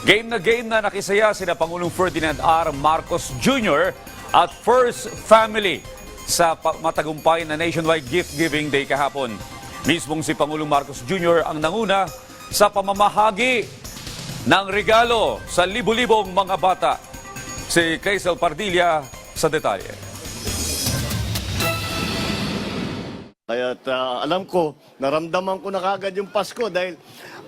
Game na nakisaya sina Pangulong Ferdinand R. Marcos Jr. at First Family sa matagumpay na nationwide gift-giving day kahapon. Mismong si Pangulong Marcos Jr. ang nanguna sa pamamahagi ng regalo sa libu-libong mga bata. Si Crisel Pardilla sa detalye. Kaya't alam ko, naramdaman ko na kagad yung Pasko dahil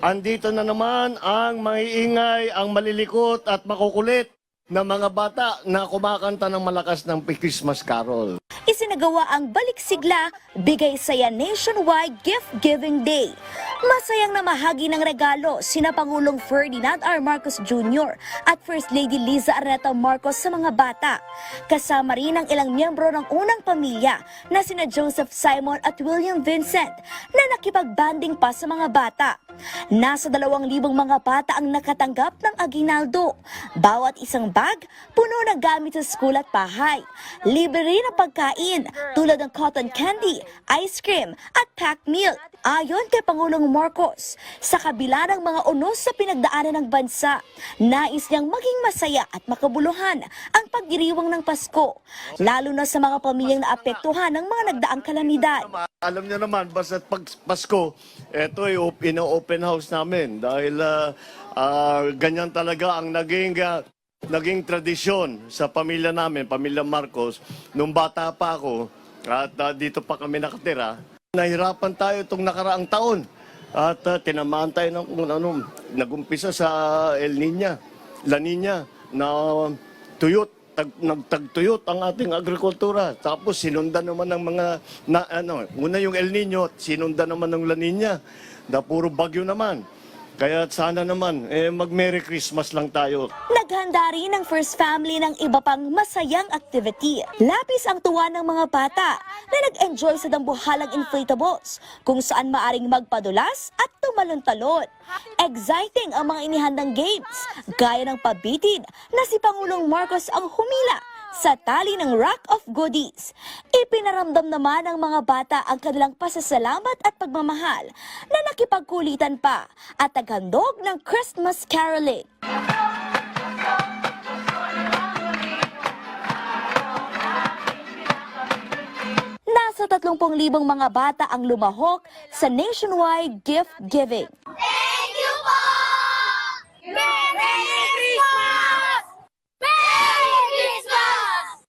andito na naman ang maiingay, ang malilikot at makukulit na mga bata na kumakanta ng malakas ng Christmas Carol. Isinagawa ang Baliksigla Bigay Saya Nationwide Gift-Giving Day. Masayang namahagi ng regalo sina Pangulong Ferdinand R. Marcos Jr. at First Lady Liza Araneta Marcos sa mga bata. Kasama rin ang ilang miyembro ng unang pamilya na sina Joseph Simon at William Vincent na nakipagbanding pa sa mga bata. Nasa 2,000 mga bata ang nakatanggap ng aginaldo. Bawat isang bag, puno ng gamit sa school at bahay. Libre rin ang pagkain tulad ng cotton candy, ice cream at packed milk. Ayon kay Pangulong Marcos, sa kabila ng mga unos sa pinagdaanan ng bansa, nais niyang maging masaya at makabuluhan ang pagdiriwang ng Pasko, lalo na sa mga pamilyang naapektuhan ng mga nagdaang kalamidad. Alam niyo naman, basta pag Pasko, ito ay open house namin dahil ganyan talaga ang naging tradisyon sa pamilya namin, pamilya Marcos. Nung bata pa ako at dito pa kami nakatira, nahirapan tayo itong nakaraang taon at tinamaan tayo ng nag-umpisa sa La Nina na tuyot. Nagtagtuyot ang ating agrikultura. Tapos sinundan naman ng mga, una yung El Nino, sinundan naman ng La Nina, na puro bagyo naman. Kaya sana naman, mag-Merry Christmas lang tayo. Naghanda rin ang First Family ng iba pang masayang activity. Lapis ang tuwa ng mga bata na nag-enjoy sa dambuhalang inflatables, kung saan maaring magpadulas at tumalon-talon. Exciting ang mga inihandang games, gaya ng pabitin na si Pangulong Marcos ang humila sa tali ng Rack of Goodies. Ipinaramdam naman ng mga bata ang kanilang pasasalamat at pagmamahal na nakipagkulitan pa at naghandog ng Christmas caroling. Nasa 30,000 mga bata ang lumahok sa nationwide gift-giving.